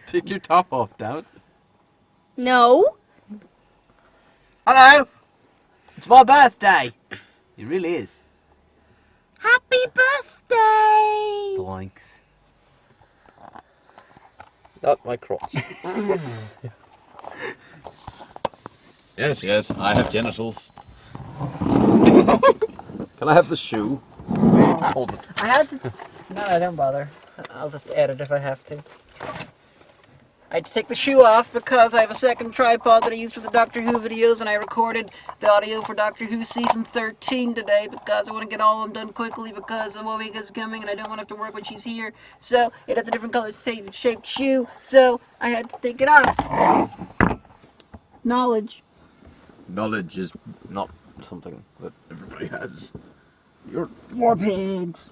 Take your top off, damn it. No. Hello! It's my birthday! It really is. Happy birthday! Thanks. Not my crotch. Yes, I have genitals. Can I have the shoe? Hold it. I had to... No, don't bother. I'll just edit if I have to. I had to take the shoe off because I have a second tripod that I use for the Doctor Who videos, and I recorded the audio for Doctor Who Season 13 today because I want to get all of them done quickly because Omika's coming and I don't want to have to work when she's here. So, it has a different color shaped shoe, so I had to take it off. Knowledge. Knowledge is not something that everybody has. You're... More pigs.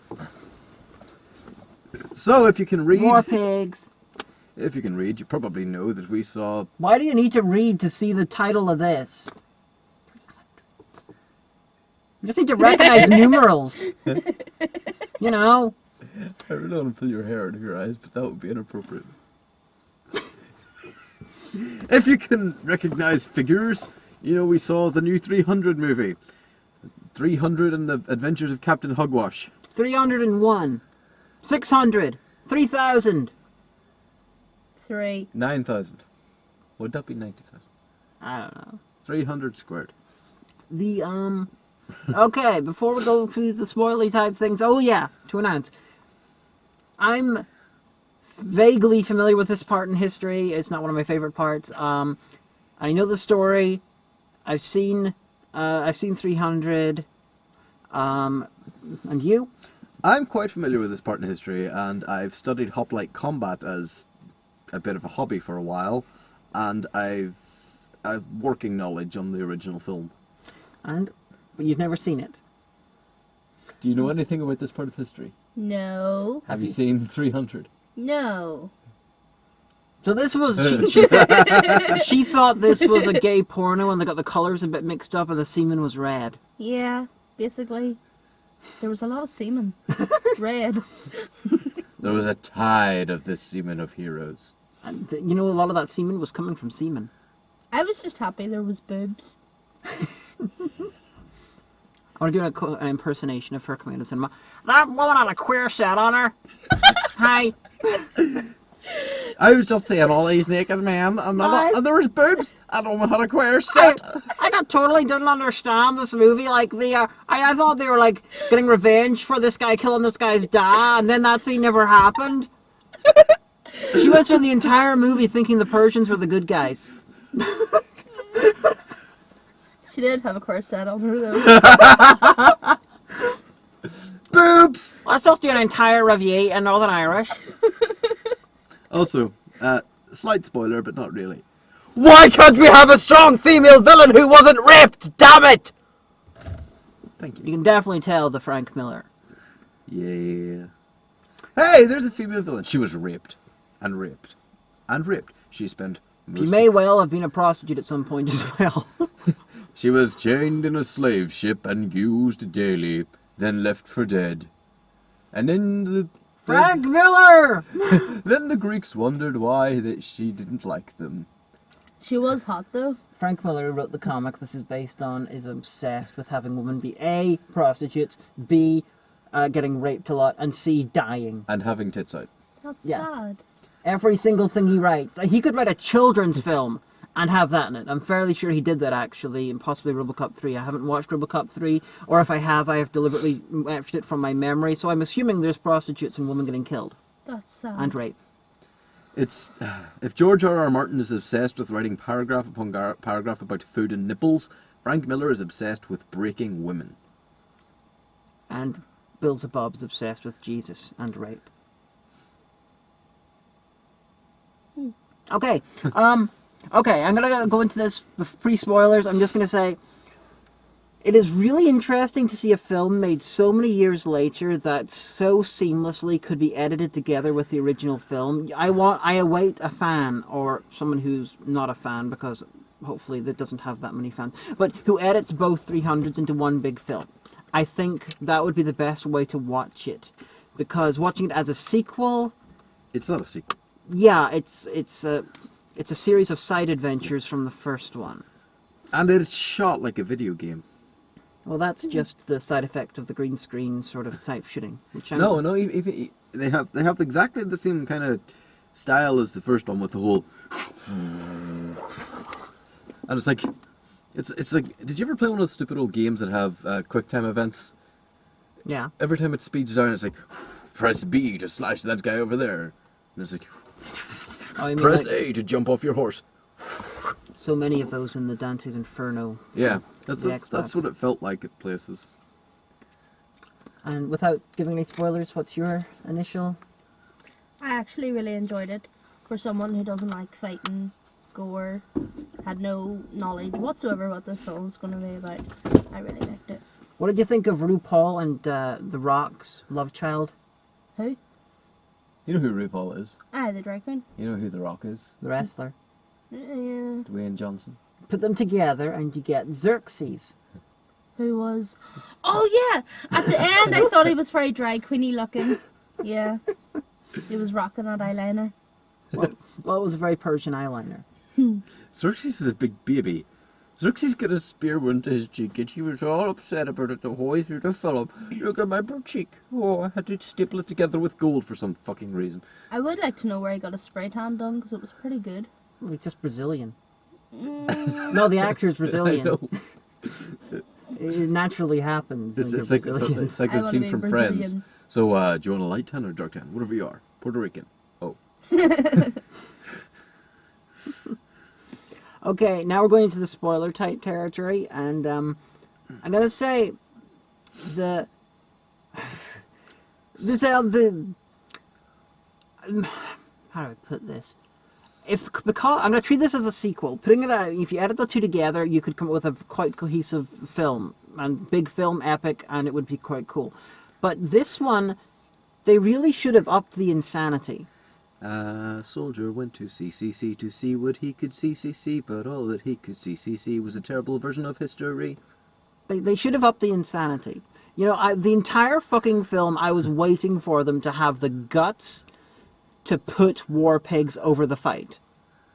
So, if you can read... More pigs. If you can read, you probably know that we saw... Why do you need to read to see the title of this? You just need to recognize numerals. You know? I really don't want to pull your hair out of your eyes, but that would be inappropriate. If you can recognize figures, you know we saw the new 300 movie. 300 and the Adventures of Captain Hugwash. 301. 600. 3,000. 3. 9,000. Would that be 90,000? I don't know. 300 squared. The, okay, before we go through the spoilery type things, oh yeah, to announce. I'm vaguely familiar with this part in history. It's not one of my favorite parts. I know the story. I've seen 300. And you? I'm quite familiar with this part in history, and I've studied hoplite combat as a bit of a hobby for a while, and I've working knowledge on the original film. But you've never seen it. Do you know anything about this part of history? No. Have you seen 300? No. So this was... She thought this was a gay porno and they got the colours a bit mixed up and the semen was red. Yeah, basically. There was a lot of semen. Red. There was a tide of this semen of heroes. And you know, a lot of that semen was coming from semen. I was just happy there was boobs. I want to do an impersonation of her coming to the cinema. That woman had a queer set on her. Hi. I was just seeing all these naked men, and there was boobs, and a woman had a queer set. I got totally didn't understand this movie. Like I thought they were like getting revenge for this guy killing this guy's dad, and then that scene never happened. She went through the entire movie thinking the Persians were the good guys. She did have a corset on her though. Boobs! Let's just do an entire review in Northern Irish. Also, slight spoiler, but not really. Why can't we have a strong female villain who wasn't raped? Damn it! Thank you. You can definitely tell the Frank Miller. Yeah. Hey, there's a female villain. She was raped. And raped. And raped. She spent She may well have been a prostitute at some point as well. She was chained in a slave ship and used daily, then left for dead. And then Frank Miller! Then the Greeks wondered why she didn't like them. She was hot though. Frank Miller, who wrote the comic this is based on, is obsessed with having women be A, prostitutes, B, getting raped a lot, and C, dying. And having tits out. That's Yeah. sad. Every single thing he writes. He could write a children's film and have that in it. I'm fairly sure he did that, actually, and possibly RoboCop 3. I haven't watched RoboCop 3, or if I have deliberately watched it from my memory, so I'm assuming there's prostitutes and women getting killed. That's sad. And rape. It's... If George R.R. Martin is obsessed with writing paragraph upon paragraph about food and nipples, Frank Miller is obsessed with breaking women. And Beelzebub is obsessed with Jesus and rape. Okay, okay, I'm gonna go into this with pre-spoilers. I'm just gonna say, it is really interesting to see a film made so many years later that so seamlessly could be edited together with the original film. I await a fan, or someone who's not a fan, because hopefully that doesn't have that many fans, but who edits both 300s into one big film. I think that would be the best way to watch it, because watching it as a sequel... It's not a sequel. yeah, it's a series of side adventures from the first one. And it's shot like a video game. Well, that's just the side effect of the green screen sort of type shooting. Which No, they have exactly the same kind of style as the first one with the whole. And it's like, Did you ever play one of those stupid old games that have quick time events? Yeah. Every time it speeds down, it's like, press B to slash that guy over there, and it's like, Oh, you mean press like A to jump off your horse. so many of those in the Dante's Inferno. Yeah, that's the Xbox. what it felt like at places. And without giving any spoilers, what's your initial? I actually really enjoyed it. For someone who doesn't like fighting, gore, had no knowledge whatsoever what this film was going to be about, I really liked it. What did you think of RuPaul and The Rock's love child, Who? You know who RuPaul is? Aye, the drag queen. You know who The Rock is? the wrestler? Yeah. Dwayne Johnson. Put them together and you get Xerxes. Who was... Oh, yeah! At the end, I thought he was very drag queeny looking. Yeah. He was rocking that eyeliner. Well, it was a very Persian eyeliner. Xerxes is a big baby. Xerxes got a spear wound to his cheek, and he was all upset about it the whole way through the film. Look at my poor cheek. Oh, I had to staple it together with gold for some fucking reason. I would like to know where he got a spray tan done, because it was pretty good. Well, he's just Brazilian. No, the actor's Brazilian. I know. It naturally happens. When It's you're like Brazilian. it's like I that wanna scene be from Brazilian. Friends. So, do you want a light tan or dark tan? Whatever you are. Puerto Rican. Oh. Okay, now we're going into the spoiler type territory, and I'm gonna say the how do I put this? Because I'm gonna treat this as a sequel. Putting it out, if you edit the two together, you could come up with a quite cohesive film and big film epic, and it would be quite cool. But this one, they really should have upped the insanity. A soldier went to CCC to see what he could see, but all that he could see was a terrible version of history. They should have upped the insanity. You know, the entire fucking film, I was waiting for them to have the guts to put war pigs over the fight.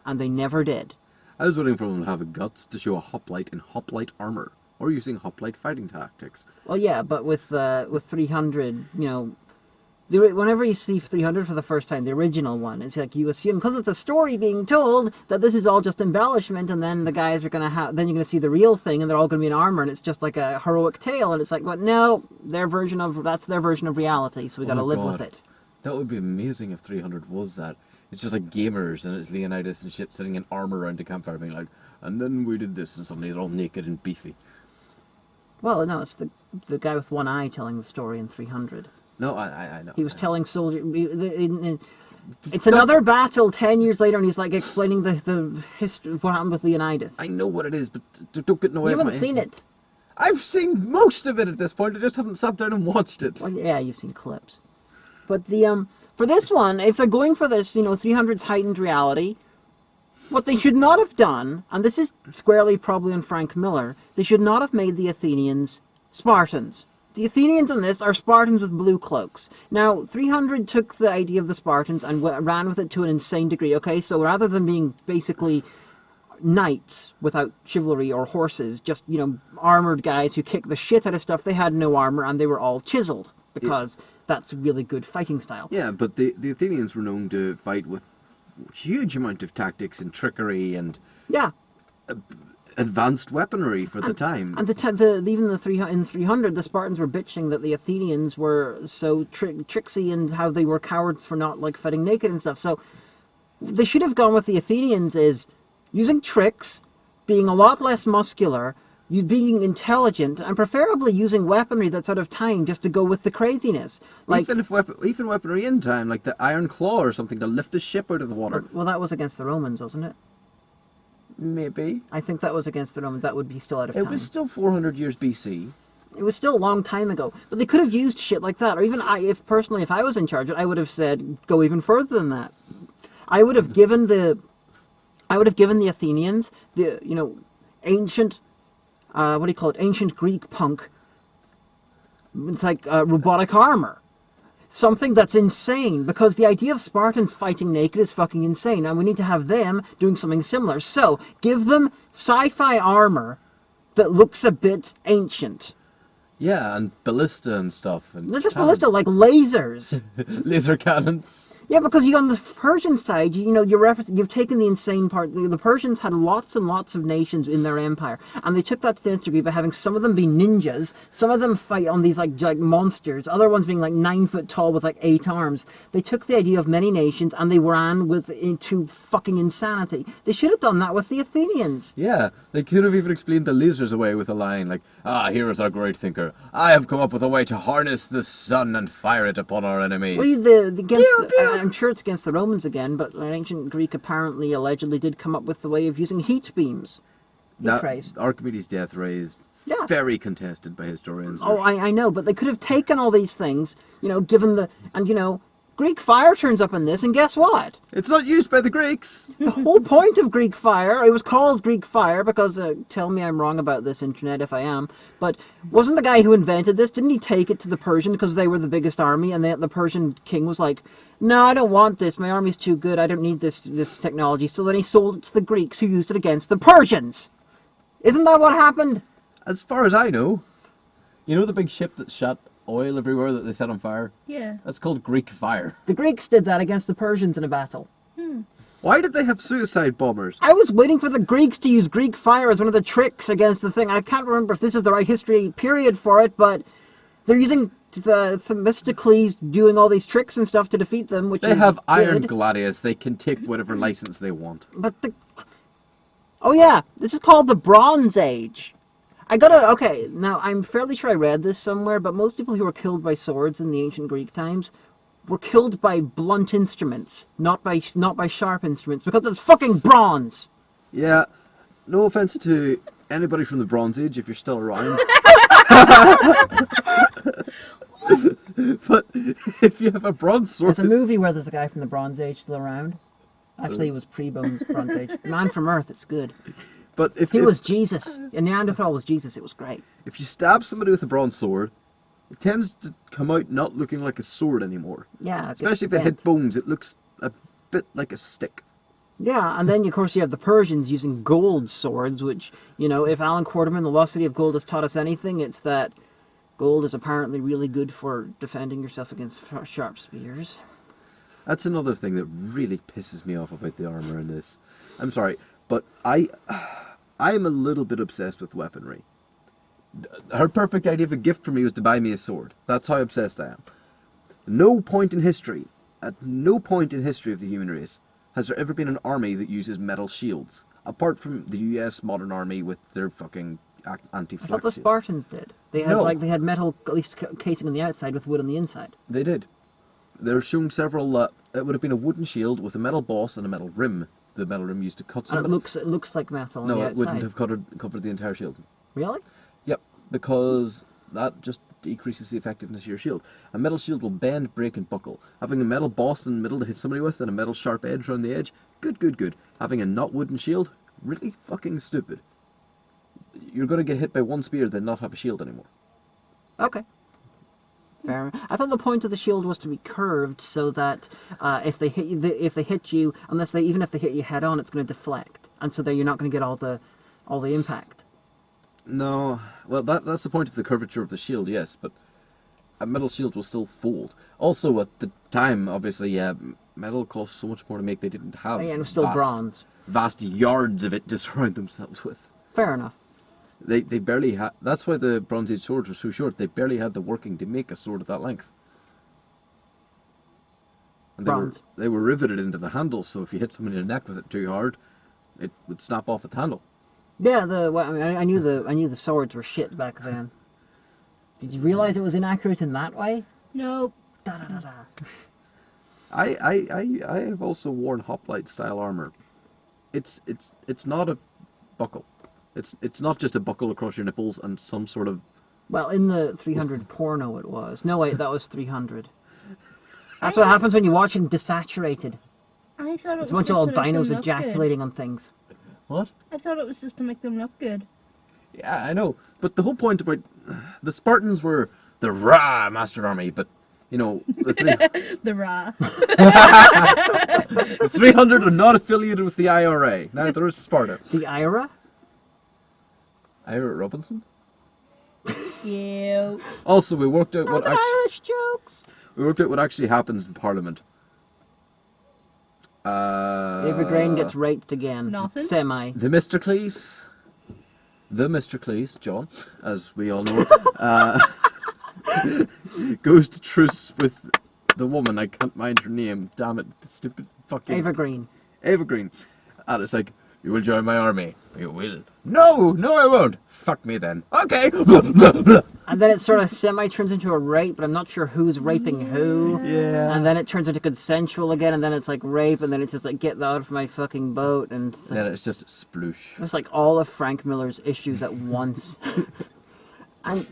And they never did. I was waiting for them to have a guts to show a hoplite in hoplite armor, or using hoplite fighting tactics. Well, yeah, but with 300, you know, whenever you see 300 for the first time, the original one, it's like you assume, because it's a story being told, that this is all just embellishment, and then the guys are going to have, then you're going to see the real thing, and they're all going to be in armor, and it's just like a heroic tale, and it's like, well, no, that's their version of reality, so we got to live with it. That would be amazing if 300 was that. It's just like gamers, and it's Leonidas and shit sitting in armor around the campfire being like, and then we did this, and suddenly they're all naked and beefy. Well, no, it's the guy with one eye telling the story in 300. No, I know. He was telling soldiers. It's another battle 10 years later, and he's like explaining the history, what happened with Leonidas. I know what it is, but don't get in the way You of my haven't seen it. I've seen most of it at this point. I just haven't sat down and watched it. Well, yeah, you've seen clips. But for this one, if they're going for this, 300's heightened reality, what they should not have done, and this is squarely probably on Frank Miller, they should not have made the Athenians Spartans. The Athenians in this are Spartans with blue cloaks. Now, 300 took the idea of the Spartans and ran with it to an insane degree, okay? So rather than being basically knights without chivalry or horses, just, armored guys who kick the shit out of stuff, they had no armor and they were all chiseled, because that's a really good fighting style. Yeah, but the Athenians were known to fight with a huge amount of tactics and trickery and Yeah. advanced weaponry for the time. And in 300, the Spartans were bitching that the Athenians were so tricksy and how they were cowards for not fighting naked and stuff. So they should have gone with the Athenians is using tricks, being a lot less muscular, you being intelligent, and preferably using weaponry that's out of time just to go with the craziness. Even weaponry in time, like the iron claw or something to lift the ship out of the water. Well, that was against the Romans, wasn't it? Maybe. I think that was against the Romans. That would be still out of time. It was still 400 years BC. It was still a long time ago. But they could have used shit like that. Or even if I was in charge, I would have said, go even further than that. I would have given the Athenians the, ancient, ancient Greek punk. It's like robotic armor. something that's insane, because the idea of Spartans fighting naked is fucking insane, and we need to have them doing something similar. So, give them sci-fi armor that looks a bit ancient. Yeah, and ballista and stuff. And Not just ballista, like lasers. laser cannons. Yeah, because on the Persian side, you've taken the insane part. The Persians had lots and lots of nations in their empire, and they took that to the nth degree by having some of them be ninjas, some of them fight on these like monsters, other ones being like 9 foot tall with like 8 arms. They took the idea of many nations and they ran into fucking insanity. They should have done that with the Athenians. Yeah, they could have even explained the lasers away with a line like, here is our great thinker. I have come up with a way to harness the sun and fire it upon our enemies. Well, I'm sure it's against the Romans again, but ancient Greek apparently, allegedly, did come up with the way of using heat beams. Archimedes' death ray is very contested by historians. Oh, I know, but they could have taken all these things, Greek fire turns up in this, and guess what? It's not used by the Greeks. The whole point of Greek fire, it was called Greek fire because, tell me I'm wrong about this, internet, if I am, but wasn't the guy who invented this, didn't he take it to the Persian because they were the biggest army, and the Persian king was like, no, I don't want this, my army's too good, I don't need this technology, so then he sold it to the Greeks who used it against the Persians. Isn't that what happened? As far as I know. You know the big ship that shot oil everywhere that they set on fire? Yeah. That's called Greek fire. The Greeks did that against the Persians in a battle. Why did they have suicide bombers? I was waiting for the Greeks to use Greek fire as one of the tricks against the thing. I can't remember if this is the right history period for it, but they're using Themistocles doing all these tricks and stuff to defeat them, which They is have iron good. gladius. They can take whatever license they want. But oh yeah, this is called the Bronze Age. Okay, now I'm fairly sure I read this somewhere, but most people who were killed by swords in the ancient Greek times were killed by blunt instruments, not by sharp instruments, because it's fucking bronze. Yeah, no offense to anybody from the Bronze Age if you're still around. But if you have a bronze sword... There's a movie where there's a guy from the Bronze Age still around. Actually, it was pre-Bones Bronze Age. Man from Earth, it's good. But if He was Jesus. And Neanderthal was Jesus. It was great. If you stab somebody with a bronze sword, it tends to come out not looking like a sword anymore. Yeah. Especially if it hit bones, it looks a bit like a stick. Yeah, and then of course you have the Persians using gold swords, which, if Alan Quarterman, The Lost City of Gold, has taught us anything, it's that gold is apparently really good for defending yourself against sharp spears. That's another thing that really pisses me off about the armor in this. I'm sorry, but I'm a little bit obsessed with weaponry. Her perfect idea of a gift for me was to buy me a sword. That's how obsessed I am. At no point in history of the human race, has there ever been an army that uses metal shields, apart from the US modern army with their fucking anti-flak I thought the shield. Spartans did. They had they had metal, at least casing on the outside with wood on the inside. They did. They're shown several. It would have been a wooden shield with a metal boss and a metal rim. The metal rim used to cut And somebody. it looks like metal on No, the it outside. wouldn't have covered the entire shield. Really? Yep, because that just decreases the effectiveness of your shield. A metal shield will bend, break, and buckle. Having a metal boss in the middle to hit somebody with and a metal sharp edge around the edge, good. Having a not wooden shield, really fucking stupid. You're going to get hit by one spear, then not have a shield anymore. Okay. Fair enough. I thought the point of the shield was to be curved so that if they hit you, even if they hit you head on, it's going to deflect, and so that you're not going to get all the impact. No, well that's the point of the curvature of the shield, yes, but a metal shield will still fold. Also, at the time, obviously, metal cost so much more to make. They didn't have And it was still bronze. vast yards of it to surround themselves with. Fair enough. They barely had. That's why the Bronze Age swords were so short. They barely had the working to make a sword of that length. And Bronze. they were riveted into the handle, so if you hit someone in the neck with it too hard, it would snap off at the handle. Yeah, I knew the swords were shit back then. Did you realize it was inaccurate in that way? No. Da da da da. I have also worn hoplite style armor. It's not a buckle. It's not just a buckle across your nipples and some sort of. Well, in the 300 porno it was. No wait, that was 300. That's what happens when you watch him desaturated. I thought it It's was a bunch of just to make them albinos look ejaculating on things. What? good. I thought it was just to make them look good. Yeah, I know. But the whole point about the Spartans were the raw master army, but You know, the, The Ra. the 300 are not affiliated with the IRA. Neither is Sparta. The IRA? Ira Robinson? Yeah. Also, we worked out what Irish jokes. actually happens in Parliament. Avery Grain gets raped again. Nothing. Semi. The Mr. Cleese, John, as we all know, goes to truce with the woman. I can't mind her name. Damn it, the stupid fucking Ava Green. Ava Green. And it's like, you will join my army. You will. No, I won't. Fuck me then. Okay. Blah, blah, blah. And then it sort of semi turns into a rape, but I'm not sure who's raping who. Yeah. And then it turns into consensual again, and then it's like rape, and then it's just like, get out of my fucking boat, and it's, Then like, it's just sploosh. it's like all of Frank Miller's issues at once. And,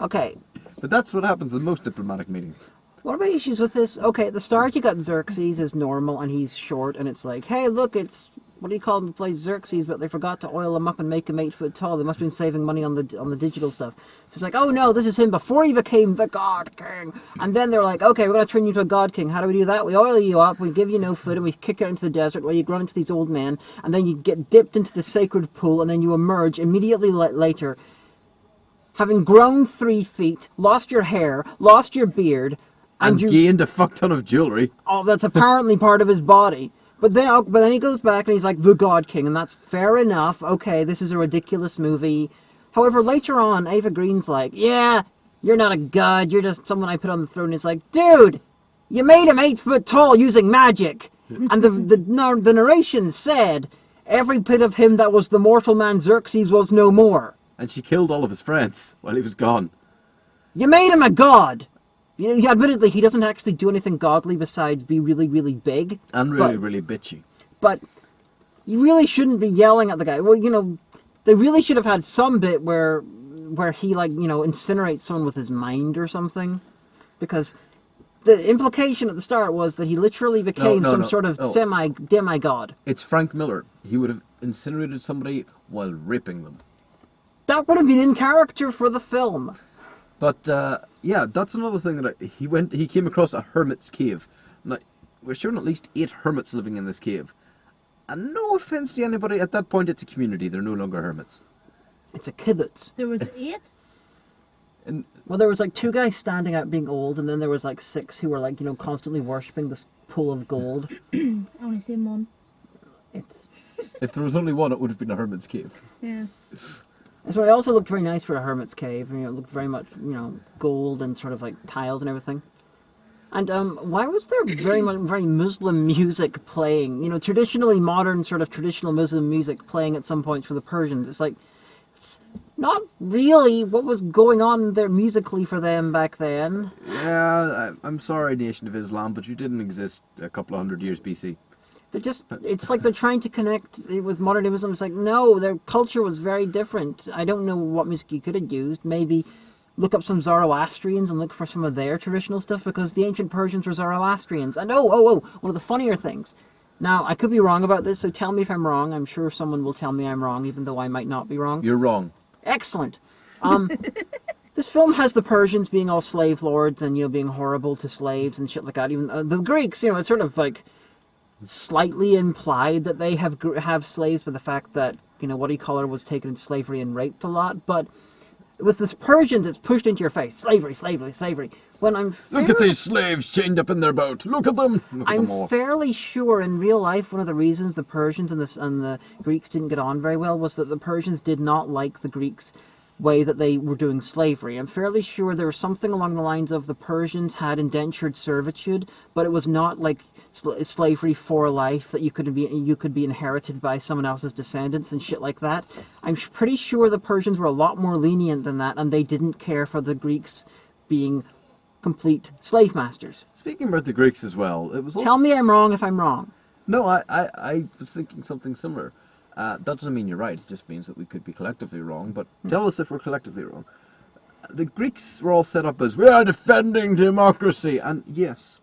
okay, But that's what happens in most diplomatic meetings. what are my issues with this? Okay, at the start you got Xerxes is normal, and he's short, and it's like, hey, look, it's, what do you call him to play Xerxes, but they forgot to oil him up and make him 8 foot tall. They must have been saving money on the digital stuff. So it's like, oh no, this is him before he became the God King. And then they're like, okay, we're going to turn you into a God King. How do we do that? We oil you up, we give you no food, and we kick you out into the desert where you run into these old men, and then you get dipped into the sacred pool, and then you emerge immediately later, having grown 3 feet, lost your hair, lost your beard, And you gained a fuck ton of jewellery. oh, that's apparently part of his body. But then he goes back and he's like, the God King, and that's fair enough. Okay, this is a ridiculous movie. However, later on, Ava Green's like, yeah, you're not a god, you're just someone I put on the throne. And it's like, dude, you made him 8 foot tall using magic. And the narration said, every bit of him that was the mortal man Xerxes was no more. And she killed all of his friends while he was gone. You made him a god. Yeah, admittedly, he doesn't actually do anything godly besides be really, really big. And really, really bitchy. But you really shouldn't be yelling at the guy. Well, you know, they really should have had some bit where he, like, you know, incinerates someone with his mind or something. Because the implication at the start was that he literally became sort of semi-demigod. It's Frank Miller. He would have incinerated somebody while raping them. That would have been in character for the film. But, yeah, that's another thing that he came across a hermit's cave. Now, we're showing at least 8 hermits living in this cave. And no offense to anybody, at that point it's a community, they're no longer hermits. It's a kibbutz. There was 8? Well, there was like 2 guys standing out being old, and then there was like 6 who were like, you know, constantly worshipping this pool of gold. I only seen 1. It's... If there was only one, it would have been a hermit's cave. Yeah. So it also looked very nice for a hermit's cave. You know, it looked very much, you know, gold and sort of like tiles and everything. And why was there very Muslim music playing? You know, traditional Muslim music playing at some points for the Persians. It's like, it's not really what was going on there musically for them back then. Yeah, I'm sorry, Nation of Islam, but you didn't exist a couple of 100 years BC. It's like they're trying to connect with modernism. It's like, no, their culture was very different. I don't know what music you could have used. Maybe look up some Zoroastrians and look for some of their traditional stuff, because the ancient Persians were Zoroastrians. And one of the funnier things. Now, I could be wrong about this, so tell me if I'm wrong. I'm sure someone will tell me I'm wrong, even though I might not be wrong. You're wrong. Excellent. This film has the Persians being all slave lords and, you know, being horrible to slaves and shit like that. Even the Greeks, you know, it's sort of like slightly implied that they have slaves, by the fact that, you know, what he called her was taken into slavery and raped a lot. But with the Persians, it's pushed into your face. Slavery, slavery, slavery. When Look at these slaves chained up in their boat. Look at them. Look at them all. I'm fairly sure in real life one of the reasons the Persians and the Greeks didn't get on very well was that the Persians did not like the Greeks' way that they were doing slavery. I'm fairly sure there was something along the lines of the Persians had indentured servitude, but it was not like slavery for life that you could be inherited by someone else's descendants and shit like that. I'm pretty sure the Persians were a lot more lenient than that, and they didn't care for the Greeks being complete slave masters. Speaking about the Greeks as well, it was also... Tell me I'm wrong if I'm wrong. No, I was thinking something similar. That doesn't mean you're right, it just means that we could be collectively wrong, but tell us if we're collectively wrong. The Greeks were all set up as, we are defending democracy, and yes,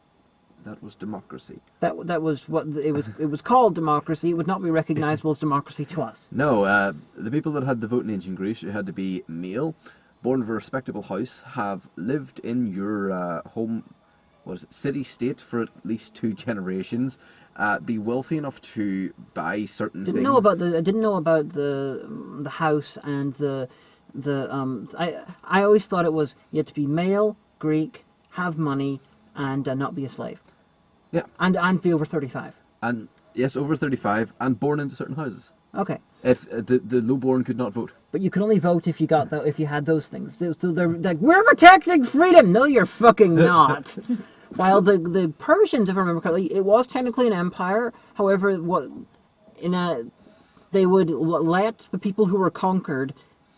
that was democracy. That was what it was called, democracy. It would not be recognizable as democracy to us. No, the people that had the vote in ancient Greece, who had to be male, born of a respectable house, have lived in your home city-state for at least 2 generations, be wealthy enough to buy certain I didn't things. know about the house and I always thought it was you had to be male, Greek, have money, and not be a slave. Yeah. And be over 35. And yes, over 35, and born into certain houses. Okay. If the lowborn could not vote. But you could only vote if you had those things. So they're like, we're protecting freedom. No, you're fucking not. While the Persians, if I remember correctly, it was technically an empire. However, they would let the people who were conquered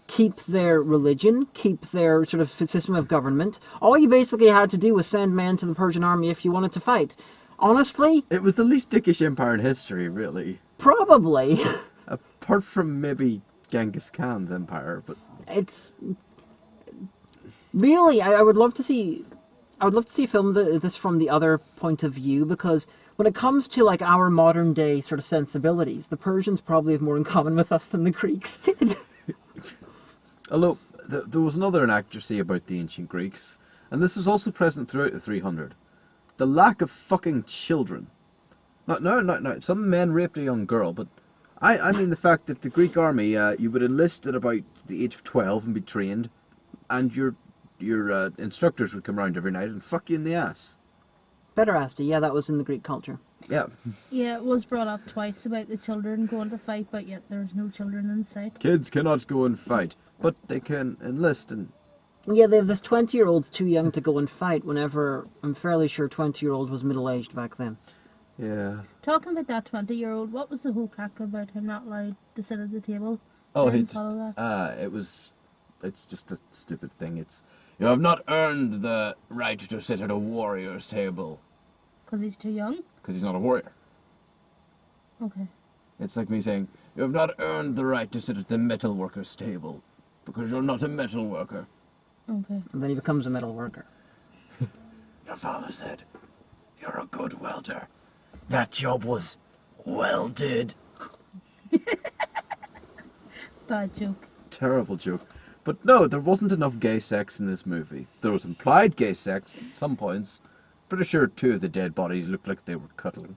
keep their religion, keep their sort of system of government. All you basically had to do was send men to the Persian army if you wanted to fight. Honestly, It was the least dickish empire in history, really. probably. Apart from maybe Genghis Khan's empire, but It's really I would love to see a film this from the other point of view, because when it comes to like our modern day sort of sensibilities, the Persians probably have more in common with us than the Greeks did. although there was another inaccuracy about the ancient Greeks, and this was also present throughout the 300. The lack of fucking children. No. Some men raped a young girl, but I mean the fact that the Greek army, you would enlist at about the age of 12 and be trained, and your instructors would come around every night and fuck you in the ass. Pederasty, yeah, that was in the Greek culture. Yeah. Yeah, it was brought up twice about the children going to fight, but yet there's no children in sight. Kids cannot go and fight, but they can enlist and... Yeah, they have this 20-year-old's too young to go and fight, whenever I'm fairly sure 20-year-old was middle-aged back then. Yeah. Talking about that 20-year-old, what was the whole crack about him not allowed to sit at the table? Oh, I he didn't just... follow that. It's just a stupid thing. It's... You have not earned the right to sit at a warrior's table. Because he's too young? Because he's not a warrior. Okay. It's like me saying, you have not earned the right to sit at the metal worker's table. Because you're not a metal worker. Okay. And then he becomes a metal worker. Your father said, you're a good welder. That job was welded. Bad joke. Terrible joke. But no, there wasn't enough gay sex in this movie. There was implied gay sex at some points. Pretty sure 2 of the dead bodies looked like they were cuddling.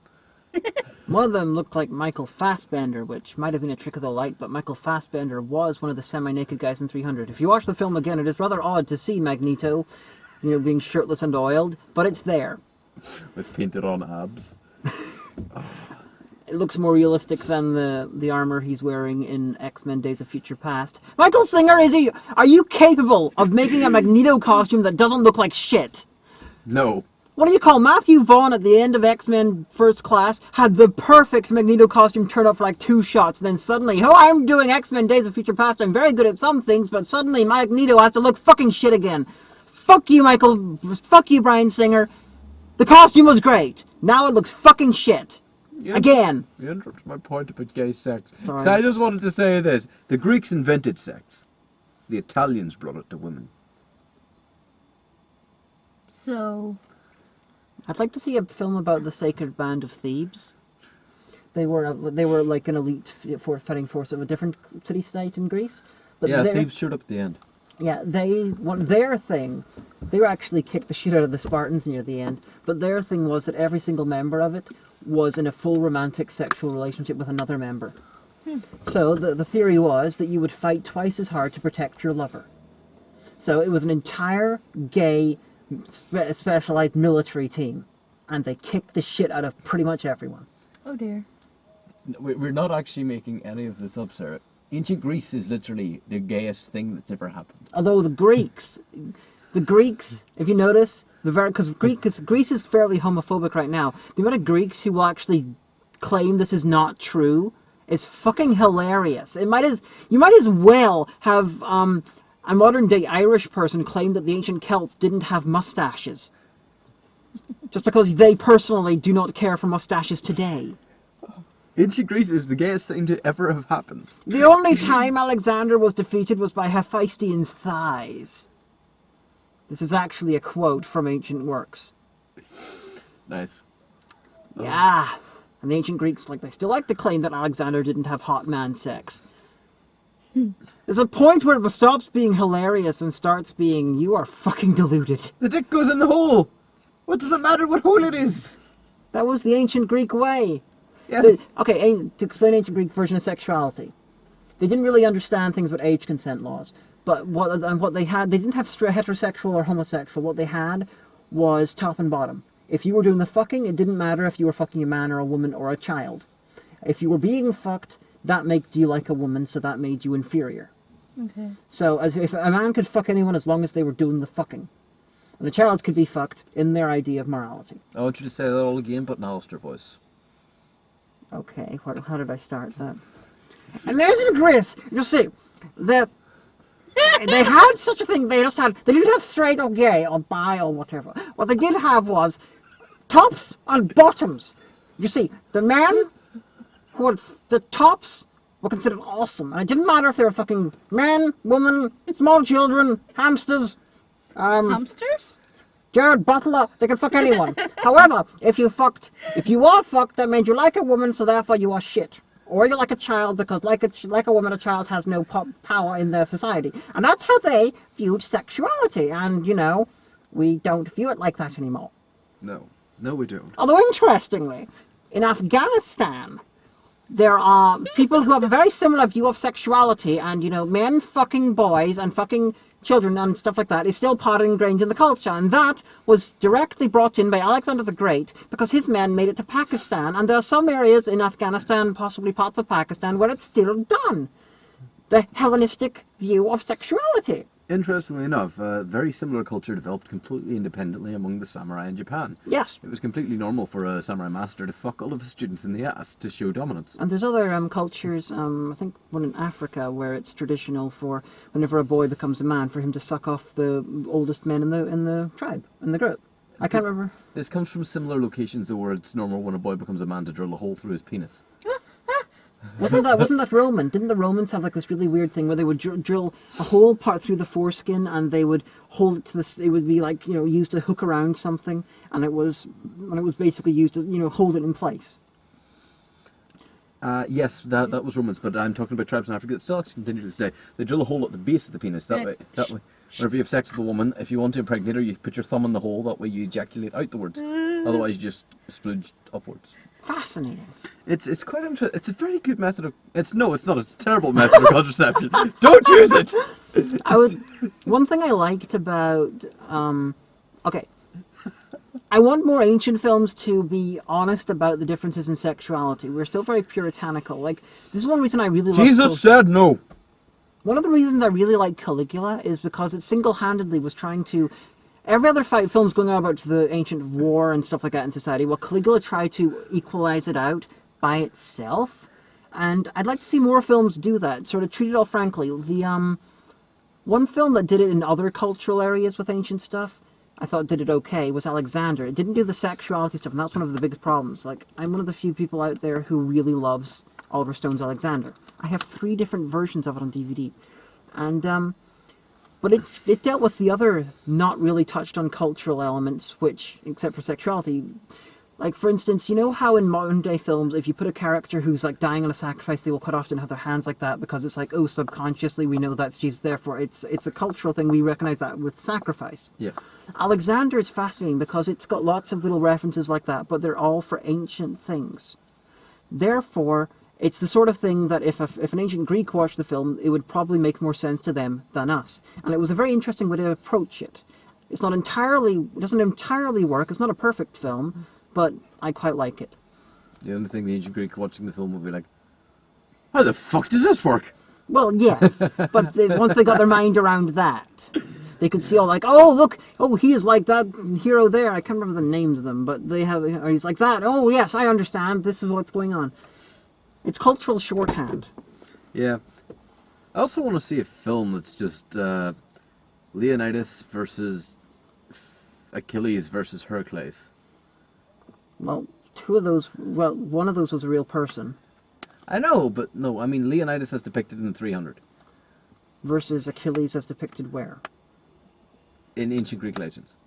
One of them looked like Michael Fassbender, which might have been a trick of the light, but Michael Fassbender was one of the semi-naked guys in 300. If you watch the film again, it is rather odd to see Magneto, being shirtless and oiled, but it's there. With painted on abs. It looks more realistic than the armor he's wearing in X-Men Days of Future Past. Michael Singer, are you capable of making a Magneto costume that doesn't look like shit? No. What do you call Matthew Vaughn at the end of X-Men First Class had the perfect Magneto costume turn up for like 2 shots, then suddenly, I'm doing X-Men Days of Future Past, I'm very good at some things, but suddenly Magneto has to look fucking shit again. Fuck you, Michael. Fuck you, Bryan Singer. The costume was great. Now it looks fucking shit. Again. You interrupted my point about gay sex. Sorry. So I just wanted to say this. The Greeks invented sex. The Italians brought it to women. So, I'd like to see a film about the Sacred Band of Thebes. They were like an elite fighting force of a different city-state in Greece. But Yeah, Thebes showed up at the end. Yeah, their thing, they actually kicked the shit out of the Spartans near the end, but their thing was that every single member of it was in a full romantic sexual relationship with another member. So the theory was that you would fight twice as hard to protect your lover. So it was an entire gay, specialized military team, and they kicked the shit out of pretty much everyone. oh dear. We're not actually making any of this up, Sarah. Ancient Greece is literally the gayest thing that's ever happened. Although the Greeks, if you notice, because Greece is fairly homophobic right now, the amount of Greeks who will actually claim this is not true is fucking hilarious. You might as well have a modern day Irish person claim that the ancient Celts didn't have mustaches, just because they personally do not care for mustaches today. Ancient Greece is the gayest thing to ever have happened. The only time Alexander was defeated was by Hephaestion's thighs. This is actually a quote from ancient works. Nice. Yeah. And the ancient Greeks, they still like to claim that Alexander didn't have hot man sex. There's a point where it stops being hilarious and starts being, you are fucking deluded. The dick goes in the hole! What does it matter what hole it is? That was the ancient Greek way. Yeah. To explain ancient Greek version of sexuality. They didn't really understand things about age consent laws. But what they had, they didn't have heterosexual or homosexual. What they had was top and bottom. If you were doing the fucking, it didn't matter if you were fucking a man or a woman or a child. If you were being fucked, that made you like a woman, so that made you inferior. Okay. So if a man could fuck anyone as long as they were doing the fucking. And a child could be fucked in their idea of morality. I want you to say that all again, but in Alistair voice. Okay, how did I start that? And there's in Greece, you see, that they had such a thing, they didn't have straight or gay or bi or whatever. What they did have was tops and bottoms. You see, the men who had the tops were considered awesome. And it didn't matter if they were fucking men, women, small children, hamsters. Hamsters? Jared Butler, they could fuck anyone. However, if you are fucked, that means you like a woman, so therefore you are shit. Or you're like a child, because like a woman, a child has no power in their society. And that's how they viewed sexuality. And, you know, we don't view it like that anymore. No, we don't. Although, interestingly, in Afghanistan, there are people who have a very similar view of sexuality, and, you know, men fucking boys and fucking children and stuff like that is still part ingrained in the culture, and that was directly brought in by Alexander the Great because his men made it to Pakistan, and there are some areas in Afghanistan, possibly parts of Pakistan, where it's still done. The Hellenistic view of sexuality. Interestingly enough, a very similar culture developed completely independently among the samurai in Japan. Yes. It was completely normal for a samurai master to fuck all of his students in the ass to show dominance. And there's other cultures, I think one in Africa, where it's traditional for whenever a boy becomes a man, for him to suck off the oldest men in the tribe, in the group. I can't remember. This comes from similar locations though, where it's normal when a boy becomes a man to drill a hole through his penis. Wasn't that Roman? Didn't the Romans have like this really weird thing where they would drill a whole part through the foreskin and they would hold it to this? It would be like, you know, used to hook around something, and it was basically used to, you know, hold it in place. Yes, that was Romans, but I'm talking about tribes in Africa that still actually continue to this day. They drill a hole at the base of the penis. That way. Whenever you have sex with a woman, if you want to impregnate her, you put your thumb in the hole. That way you ejaculate outwards. Otherwise, you just splooge upwards. Fascinating. It's quite interesting. It's a very good method of. It's not. It's a terrible method of contraception. Don't use it. One thing I liked about. Okay. I want more ancient films to be honest about the differences in sexuality. We're still very puritanical. Like, this is one reason I really love. Jesus said no. One of the reasons I really like Caligula is because it single-handedly was trying to... Every other film's going on about the ancient war and stuff like that in society. Well, Caligula tried to equalize it out by itself. And I'd like to see more films do that, sort of treat it all frankly. The one film that did it in other cultural areas with ancient stuff, I thought did it okay, was Alexander. It didn't do the sexuality stuff, and that's one of the biggest problems. Like, I'm one of the few people out there who really loves Oliver Stone's Alexander. I have 3 different versions of it on DVD. And, but it dealt with the other not really touched on cultural elements, which, except for sexuality, like, for instance, you know how in modern day films, if you put a character who's, like, dying on a sacrifice, they will quite often have their hands like that, because it's like, oh, subconsciously we know that's Jesus, therefore it's a cultural thing, we recognize that with sacrifice. Yeah. Alexander is fascinating because it's got lots of little references like that, but they're all for ancient things. Therefore, it's the sort of thing that if an ancient Greek watched the film, it would probably make more sense to them than us. And it was a very interesting way to approach it. It doesn't entirely work, it's not a perfect film, but I quite like it. The only thing the ancient Greek watching the film would be like, how the fuck does this work? Well, yes, but once they got their mind around that, they could see all like, oh, look, oh, he is like that hero there. I can't remember the names of them, but they have, or he's like that. Oh, yes, I understand. This is what's going on. It's cultural shorthand. Yeah. I also want to see a film that's just Leonidas versus Achilles versus Hercules. Well, one of those was a real person. I know, but no, I mean Leonidas as depicted in 300. Versus Achilles as depicted where? In ancient Greek legends.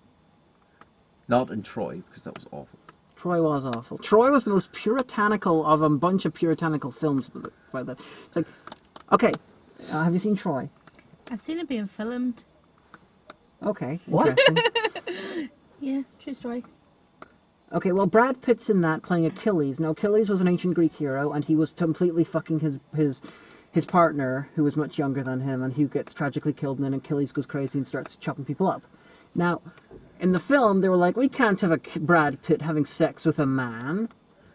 Not in Troy, because that was awful. Troy was awful. Troy was the most puritanical of a bunch of puritanical films. By that, it's like, okay, have you seen Troy? I've seen it being filmed. Okay. What? Yeah, true story. Okay, well, Brad Pitt's in that playing Achilles. Now, Achilles was an ancient Greek hero, and he was completely fucking his partner, who was much younger than him, and who gets tragically killed, and then Achilles goes crazy and starts chopping people up. Now, in the film, they were like, we can't have Brad Pitt having sex with a man.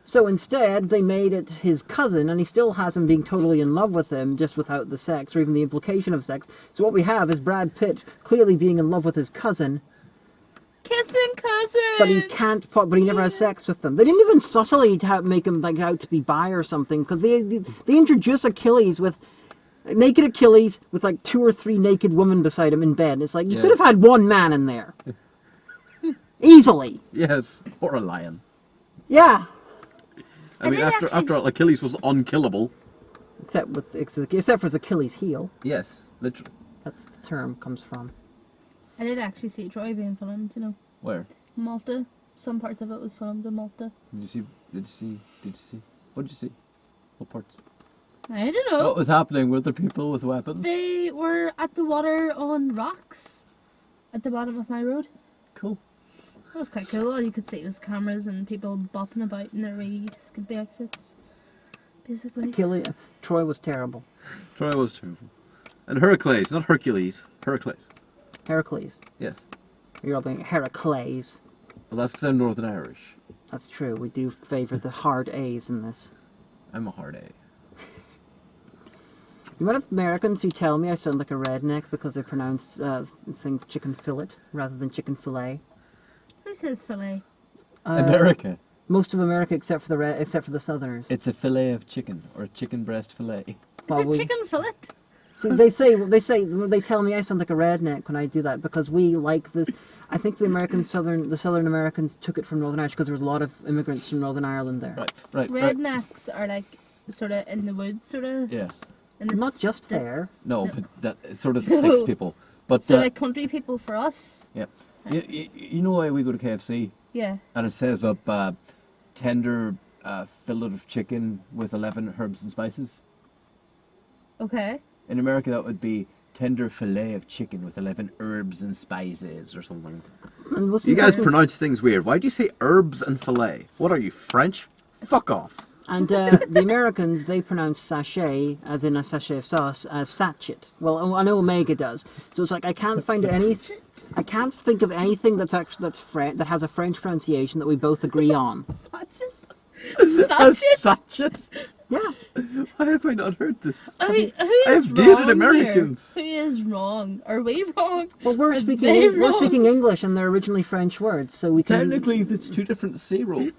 So instead, they made it his cousin, and he still has him being totally in love with him, just without the sex, or even the implication of sex. So what we have is Brad Pitt clearly being in love with his cousin, Kissing cousins! but he can't. But he never has sex with them. They didn't even subtly make him like out to be bi or something, because they introduce Achilles with naked Achilles with like 2 or 3 naked women beside him in bed. It's like you could have had one man in there, easily. Yes, or a lion. Yeah. I mean, after all, Achilles was unkillable. Except for his Achilles heel. Yes, literally. That's the term comes from. I did actually see Troy being filmed, you know. Where? Malta. Some parts of it was filmed in Malta. Did you see? What did you see? What parts? I don't know. What was happening? Were there people with weapons? They were at the water on rocks at the bottom of my road. Cool. It was quite cool. All you could see was cameras and people bopping about in their wee skimpy outfits. Basically. Troy was terrible. Troy was terrible. And Heracles, not Hercules. Heracles. Heracles. Yes. You're all being Heracles. Well, that's because I'm Northern Irish. That's true. We do favour the hard A's in this. I'm a hard A. You might have Americans who tell me I sound like a redneck because I pronounce things chicken fillet rather than chicken fillet. Who says fillet? America. Most of America, except for the Southerners. It's a fillet of chicken, or a chicken breast fillet. Is it chicken fillet? See, they tell me I sound like a redneck when I do that because we like this. I think the Southern Americans took it from Northern Irish because there was a lot of immigrants from Northern Ireland there. Right. Rednecks are like sort of in the woods, sort of. Yeah. Not just there. No, but that sort of sticks people. But so like country people for us. Yeah. You know why we go to KFC? Yeah. And it says up tender fillet of chicken with 11 herbs and spices. Okay. In America, that would be tender fillet of chicken with 11 herbs and spices or something. You guys pronounce things weird. Why do you say herbs and fillet? What are you, French? Fuck off. And the Americans, they pronounce sachet, as in a sachet of sauce, as sachet. Well, I know Omega does. So it's like I can't think of anything that has a French pronunciation that we both agree on. Sachet? Sachet? Yeah. Why have I not heard this? Who is I've dated Americans. Here? Who is wrong? Are we wrong? Well, we're speaking English, and they're originally French words, so we can. Technically, it's 2 different C rolls.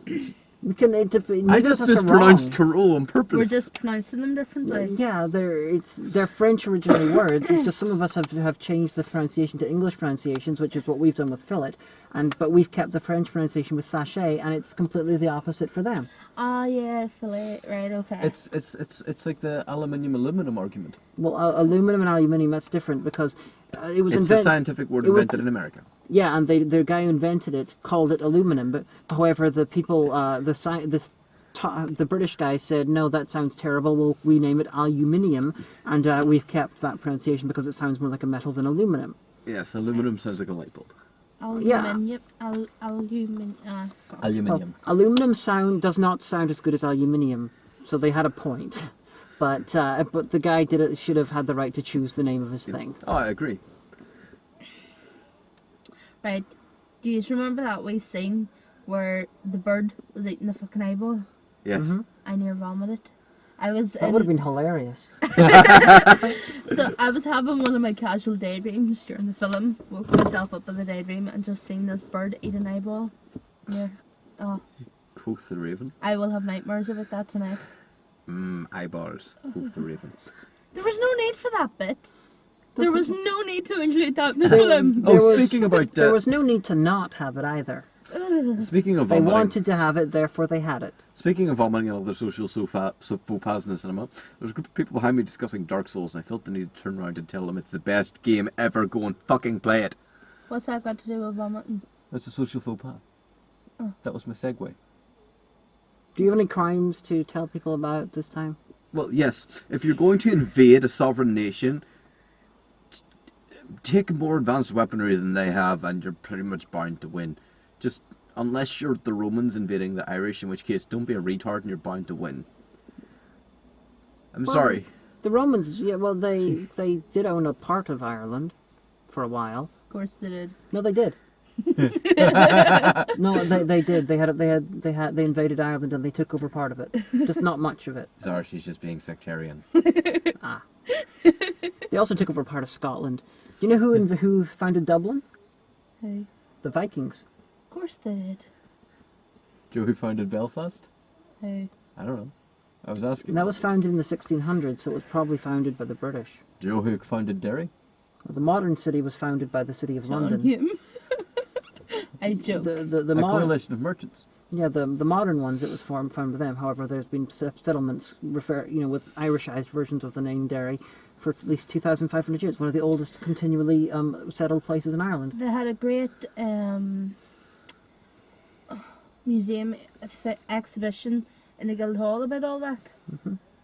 We can. I just mispronounced Carol on purpose. We're just pronouncing them differently. Yeah, they're French originally words. It's just some of us have changed the pronunciation to English pronunciations, which is what we've done with fillet, but we've kept the French pronunciation with sachet, and it's completely the opposite for them. Ah, yeah, fillet. Right, okay. It's like the aluminum argument. Well, aluminum and aluminium, that's different because it was It's a scientific word invented in America. Yeah, and the guy who invented it called it aluminum, but however the people, the British guy said, no, that sounds terrible, we'll rename it aluminium, and we've kept that pronunciation because it sounds more like a metal than aluminum. Yes, aluminum sounds like a light bulb. Aluminium. Aluminium. Well, aluminum does not sound as good as aluminium, so they had a point. But the guy should have had the right to choose the name of his thing. Oh, I agree. Right. Do you remember that wee scene where the bird was eating the fucking eyeball? Yes. Mm-hmm. I near vomited. That would have been hilarious. So I was having one of my casual daydreams during the film. Woke myself up in the daydream and just seen this bird eat an eyeball. Yeah. Oh. Quoth the raven. I will have nightmares about that tonight. Eyeballs. Quoth the raven. There was no need for that bit. There was no need to include that in the film. Speaking about... there was no need to not have it either. Speaking of They vomiting... wanted to have it, therefore they had it. Speaking of vomiting and other social faux pas in the cinema, there was a group of people behind me discussing Dark Souls, and I felt the need to turn around and tell them it's the best game ever. Go and fucking play it. What's that got to do with vomiting? That's a social faux pas. Oh. That was my segue. Do you have any crimes to tell people about this time? Well, yes. If you're going to invade a sovereign nation, take more advanced weaponry than they have, and you're pretty much bound to win. Just, unless you're the Romans invading the Irish, in which case, don't be a retard and you're bound to win. I'm Well, sorry. The Romans, yeah, well, they did own a part of Ireland for a while. Of course they did. No, they did. No, they did. They invaded Ireland and they took over part of it. Just not much of it. Sorry, she's just being sectarian. Ah. They also took over part of Scotland. Do you know who founded Dublin? Who? The Vikings. Of course they did. Joe, who founded Belfast? Who? I don't know. I was asking. And that was founded in the 1600s, so it was probably founded by the British. Joe, who founded Derry? Well, the modern city was founded by the city of John London. Hume. I joke. The A modern, coalition of merchants. yeah, the modern ones, it was founded by them. However, there's been settlements with Irishized versions of the name Derry for at least 2,500 years. One of the oldest continually settled places in Ireland. They had a great museum exhibition in the Guildhall about all that.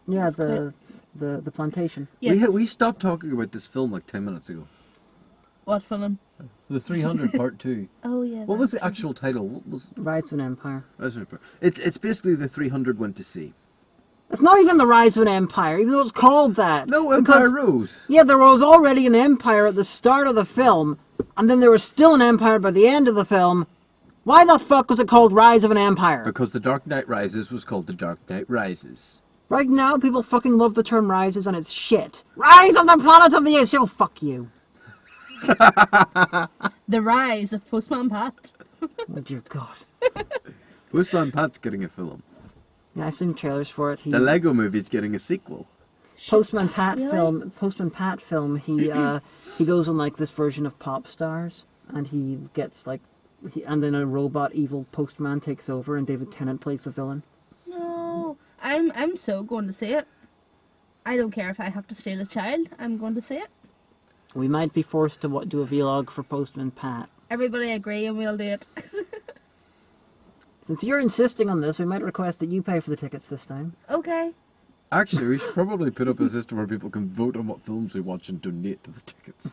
Yeah, That's the plantation. Yes. We stopped talking about this film like 10 minutes ago. What film? The 300 Part 2. Oh yeah. What was the that's actual title? What was Rise of an Empire. It's basically the 300 went to sea. It's not even the Rise of an Empire, even though it's called that. No, Empire Because- rose. Yeah, there was already an empire at the start of the film, and then there was still an empire by the end of the film. Why the fuck was it called Rise of an Empire? Because The Dark Knight Rises was called The Dark Knight Rises. Right now, people fucking love the term Rises, and it's shit. Rise of the Planet of the Apes! Oh, fuck you. The Rise of Postman Pat. Oh, dear God. Postman Pat's getting a film. Yeah, I've seen trailers for it. The Lego Movie's getting a sequel. Postman Pat Really? film, he goes on like this version of Pop Stars, and he gets like, and then a robot evil postman takes over, and David Tennant plays the villain. No, I'm so going to see it. I don't care if I have to steal a child. I'm going to see it. We might be forced to do a vlog for Postman Pat. Everybody agree and we'll do it. Since you're insisting on this, we might request that you pay for the tickets this time. Okay. Actually, we should probably put up a system where people can vote on what films we watch and donate to the tickets.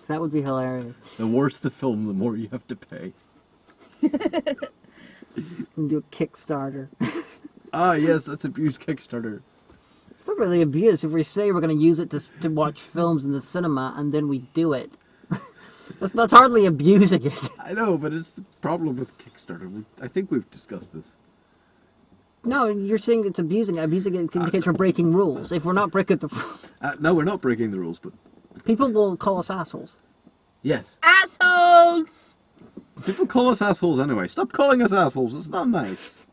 That would be hilarious. The worse the film, the more you have to pay. And do a Kickstarter. Ah, yes, let's abuse Kickstarter. It's not really abuse if we say we're going to use it to watch films in the cinema and then we do it. That's hardly abusing it. I know, but it's the problem with Kickstarter. I think we've discussed this. No, you're saying it's abusing it. Abusing it indicates we're breaking rules. If we're not breaking the No, we're not breaking the rules, but people will call us assholes. yes. Assholes! People call us assholes anyway. Stop calling us assholes. It's not nice.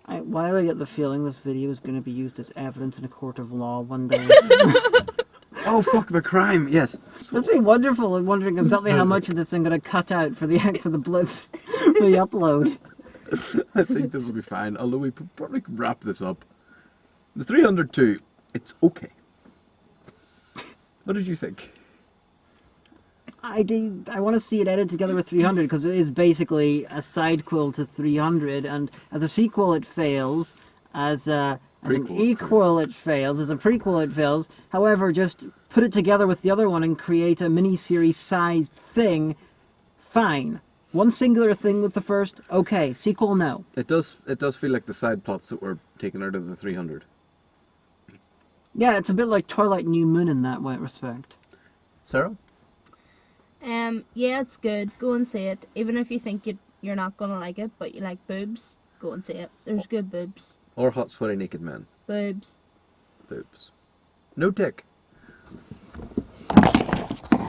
Why do I get the feeling this video is going to be used as evidence in a court of law one day? Oh, fuck, the crime. Yes. That's been wonderful. I'm wondering exactly how much of this I'm going to cut out for the blip, for the upload. I think this will be fine, although we probably could wrap this up. The 302, it's okay. What did you think? I want to see it edited together with 300 because it is basically a sidequel to 300, and as a sequel it fails, as an equal it fails, as a prequel it fails. However, just put it together with the other one and create a mini-series sized thing, fine. One singular thing with the first, okay. Sequel, no. It does feel like the side plots that were taken out of the 300. Yeah, it's a bit like Twilight New Moon in that way, respect. Sarah? Yeah, it's good. Go and see it. Even if you think you're not gonna like it, but you like boobs, go and see it. There's good boobs. Or hot, sweaty, naked men. Boobs. Boobs. No dick.